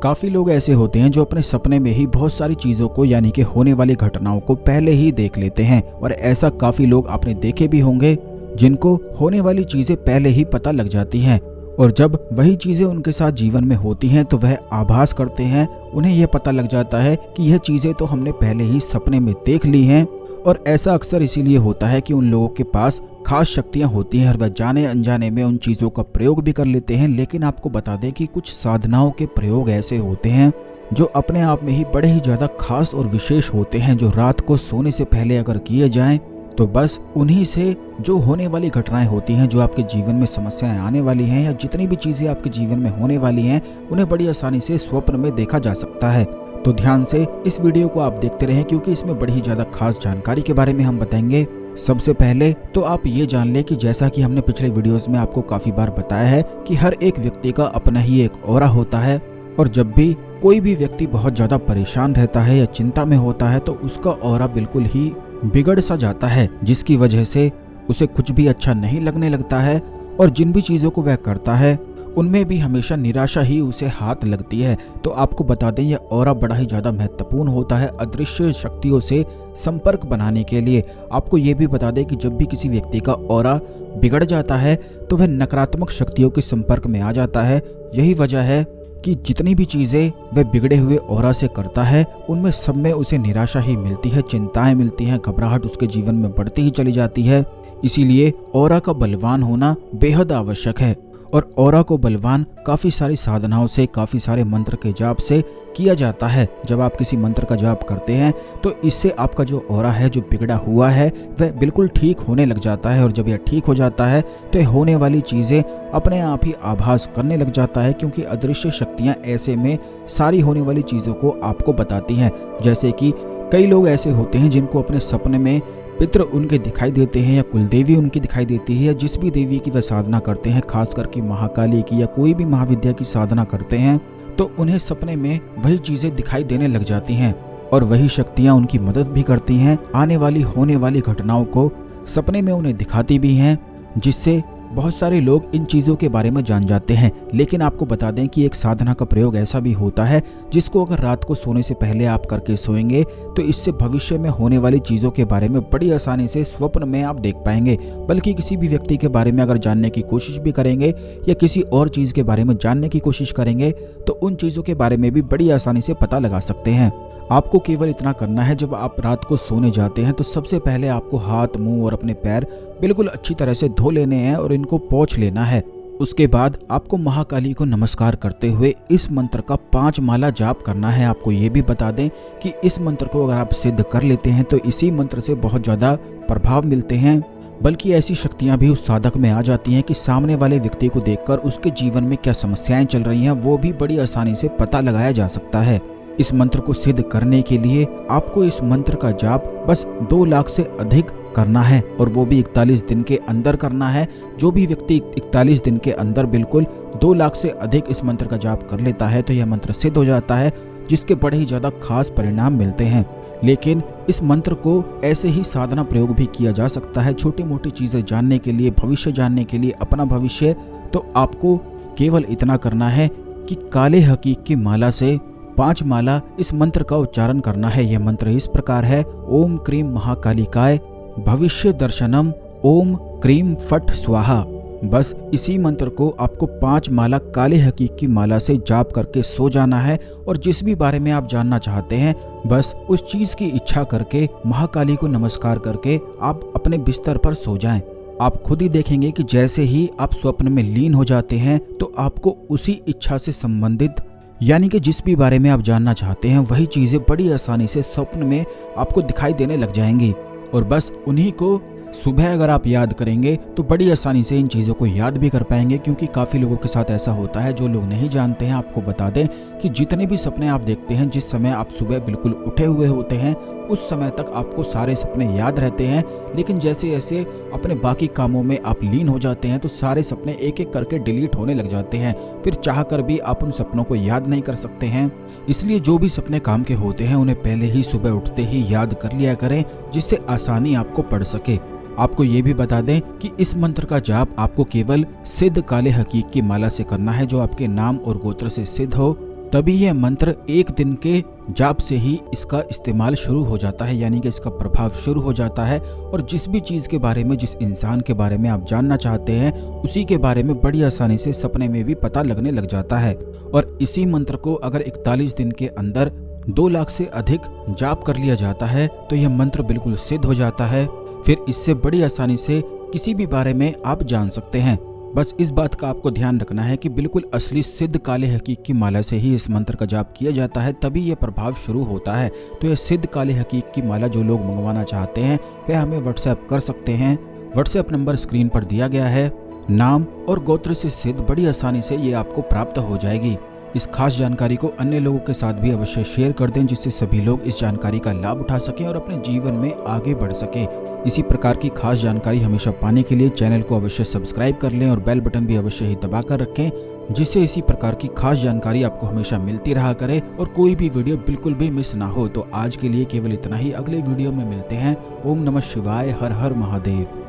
काफी लोग ऐसे होते हैं जो अपने सपने में ही बहुत सारी चीजों को यानी कि होने वाली घटनाओं को पहले ही देख लेते हैं और ऐसा काफी लोग आपने देखे भी होंगे जिनको होने वाली चीजें पहले ही पता लग जाती हैं और जब वही चीजें उनके साथ जीवन में होती हैं तो वह आभास करते हैं, उन्हें यह पता लग जाता है कि यह चीजें तो हमने पहले ही सपने में देख ली हैं। और ऐसा अक्सर इसीलिए होता है कि उन लोगों के पास खास शक्तियां होती हैं और वह जाने अनजाने में उन चीज़ों का प्रयोग भी कर लेते हैं। लेकिन आपको बता दें कि कुछ साधनाओं के प्रयोग ऐसे होते हैं जो अपने आप में ही बड़े ही ज़्यादा खास और विशेष होते हैं, जो रात को सोने से पहले अगर किए जाएं तो बस उन्हीं से जो होने वाली घटनाएं होती हैं, जो आपके जीवन में समस्याएं आने वाली हैं या जितनी भी चीज़ें आपके जीवन में होने वाली हैं, उन्हें बड़ी आसानी से स्वप्न में देखा जा सकता है। तो ध्यान से इस वीडियो को आप देखते रहें क्योंकि इसमें बड़ी ही ज़्यादा खास जानकारी के बारे में हम बताएंगे। सबसे पहले तो आप ये जान लें कि जैसा कि हमने पिछले वीडियोस में आपको काफ़ी बार बताया है कि हर एक व्यक्ति का अपना ही एक ऑरा होता है और जब भी कोई भी व्यक्ति बहुत ज़्यादा परेशान रहता है या चिंता में होता है तो उसका ऑरा बिल्कुल ही बिगड़ सा जाता है, जिसकी वजह से उसे कुछ भी अच्छा नहीं लगने लगता है और जिन भी चीज़ों को वह करता है उनमें भी हमेशा निराशा ही उसे हाथ लगती है। तो आपको बता दें यह ऑरा बड़ा ही ज़्यादा महत्वपूर्ण होता है अदृश्य शक्तियों से संपर्क बनाने के लिए। आपको ये भी बता दें कि जब भी किसी व्यक्ति का ऑरा बिगड़ जाता है तो वह नकारात्मक शक्तियों के संपर्क में आ जाता है। यही वजह है कि जितनी भी चीज़ें वह बिगड़े हुए ऑरा से करता है उनमें सब में उसे निराशा ही मिलती है, चिंताएं मिलती हैं, घबराहट उसके जीवन में बढ़ती ही चली जाती है। इसीलिए ऑरा का बलवान होना बेहद आवश्यक है और ऑरा को बलवान काफ़ी सारी साधनाओं से, काफ़ी सारे मंत्र के जाप से किया जाता है। जब आप किसी मंत्र का जाप करते हैं तो इससे आपका जो ऑरा है, जो बिगड़ा हुआ है, वह बिल्कुल ठीक होने लग जाता है और जब यह ठीक हो जाता है तो होने वाली चीज़ें अपने आप ही आभास करने लग जाता है, क्योंकि अदृश्य शक्तियाँ ऐसे में सारी होने वाली चीज़ों को आपको बताती हैं। जैसे कि कई लोग ऐसे होते हैं जिनको अपने सपने में पितृ उनके दिखाई देते हैं या कुलदेवी उनकी दिखाई देती है, या जिस भी देवी की वह साधना करते हैं, खासकर कि महाकाली की या कोई भी महाविद्या की साधना करते हैं, तो उन्हें सपने में वही चीज़ें दिखाई देने लग जाती हैं और वही शक्तियाँ उनकी मदद भी करती हैं, आने वाली होने वाली घटनाओं को सपने में उन्हें दिखाती भी हैं, जिससे बहुत सारे लोग इन चीज़ों के बारे में जान जाते हैं। लेकिन आपको बता दें कि एक साधना का प्रयोग ऐसा भी होता है जिसको अगर रात को सोने से पहले आप करके सोएंगे तो इससे भविष्य में होने वाली चीज़ों के बारे में बड़ी आसानी से स्वप्न में आप देख पाएंगे। बल्कि किसी भी व्यक्ति के बारे में अगर जानने की कोशिश भी करेंगे या किसी और चीज़ के बारे में जानने की कोशिश करेंगे तो उन चीज़ों के बारे में भी बड़ी आसानी से पता लगा सकते हैं। आपको केवल इतना करना है, जब आप रात को सोने जाते हैं तो सबसे पहले आपको हाथ, मुंह और अपने पैर बिल्कुल अच्छी तरह से धो लेने हैं और इनको पोंछ लेना है। उसके बाद आपको महाकाली को नमस्कार करते हुए इस मंत्र का 5 माला जाप करना है। आपको ये भी बता दें कि इस मंत्र को अगर आप सिद्ध कर लेते हैं तो इसी मंत्र से बहुत ज़्यादा प्रभाव मिलते हैं, बल्कि ऐसी शक्तियाँ भी उस साधक में आ जाती हैं कि सामने वाले व्यक्ति को देखकर उसके जीवन में क्या समस्याएं चल रही हैं वो भी बड़ी आसानी से पता लगाया जा सकता है। इस मंत्र को सिद्ध करने के लिए आपको इस मंत्र का जाप बस 2 लाख से अधिक करना है और वो भी 41 दिन के अंदर करना है। जो भी व्यक्ति 41 दिन के अंदर बिल्कुल 2 लाख से अधिक इस मंत्र का जाप कर लेता है तो यह मंत्र सिद्ध हो जाता है, जिसके बड़े ही ज़्यादा खास परिणाम मिलते हैं। लेकिन इस मंत्र को ऐसे ही साधना प्रयोग भी किया जा सकता है छोटी मोटी चीज़ें जानने के लिए, भविष्य जानने के लिए, अपना भविष्य। तो आपको केवल इतना करना है कि काले हकीक की माला से 5 माला इस मंत्र का उच्चारण करना है। यह मंत्र इस प्रकार है: ओम क्रीम महाकालिकाय भविष्य दर्शनम ओम क्रीम फट स्वाहा। बस इसी मंत्र को आपको 5 माला काले हकीक की माला से जाप करके सो जाना है और जिस भी बारे में आप जानना चाहते हैं बस उस चीज़ की इच्छा करके महाकाली को नमस्कार करके आप अपने बिस्तर पर सो जाएं। आप खुद ही देखेंगे कि जैसे ही आप स्वप्न में लीन हो जाते हैं तो आपको उसी इच्छा से संबंधित यानी कि जिस भी बारे में आप जानना चाहते हैं वही चीज़ें बड़ी आसानी से स्वप्न में आपको दिखाई देने लग जाएंगी और बस उन्हीं को सुबह अगर आप याद करेंगे तो बड़ी आसानी से इन चीज़ों को याद भी कर पाएंगे। क्योंकि काफ़ी लोगों के साथ ऐसा होता है, जो लोग नहीं जानते हैं, आपको बता दें कि जितने भी सपने आप देखते हैं, जिस समय आप सुबह बिल्कुल उठे हुए होते हैं उस समय तक आपको सारे सपने याद रहते हैं, लेकिन जैसे जैसे अपने बाकी कामों में आप लीन हो जाते हैं तो सारे सपने एक एक करके डिलीट होने लग जाते हैं। फिर चाह कर भी आप उन सपनों को याद नहीं कर सकते हैं। इसलिए जो भी सपने काम के होते हैं उन्हें पहले ही सुबह उठते ही याद कर लिया करें, जिससे आसानी आपको पड़ सके। आपको ये भी बता दें कि इस मंत्र का जाप आपको केवल सिद्ध काले हकीक की माला से करना है, जो आपके नाम और गोत्र से सिद्ध हो। तभी यह मंत्र एक दिन के जाप से ही इसका इस्तेमाल शुरू हो जाता है, यानी कि इसका प्रभाव शुरू हो जाता है और जिस भी चीज़ के बारे में, जिस इंसान के बारे में आप जानना चाहते हैं उसी के बारे में बड़ी आसानी से सपने में भी पता लगने लग जाता है। और इसी मंत्र को अगर 41 दिन के अंदर 2 लाख से अधिक जाप कर लिया जाता है तो यह मंत्र बिल्कुल सिद्ध हो जाता है। फिर इससे बड़ी आसानी से किसी भी बारे में आप जान सकते हैं। बस इस बात का आपको ध्यान रखना है कि बिल्कुल असली सिद्ध काले हकीक की माला से ही इस मंत्र का जाप किया जाता है, तभी यह प्रभाव शुरू होता है। तो यह सिद्ध काले हकीक की माला जो लोग मंगवाना चाहते हैं वह हमें व्हाट्सएप कर सकते हैं। व्हाट्सएप नंबर स्क्रीन पर दिया गया है। नाम और गोत्र से सिद्ध बड़ी आसानी से ये आपको प्राप्त हो जाएगी। इस खास जानकारी को अन्य लोगों के साथ भी अवश्य शेयर कर दें, जिससे सभी लोग इस जानकारी का लाभ उठा सकें और अपने जीवन में आगे बढ़ सकें। इसी प्रकार की खास जानकारी हमेशा पाने के लिए चैनल को अवश्य सब्सक्राइब कर लें और बेल बटन भी अवश्य ही दबा कर रखें, जिससे इसी प्रकार की खास जानकारी आपको हमेशा मिलती रहा करे और कोई भी वीडियो बिल्कुल भी मिस ना हो। तो आज के लिए केवल इतना ही, अगले वीडियो में मिलते हैं। ओम नमः शिवाय, हर हर महादेव।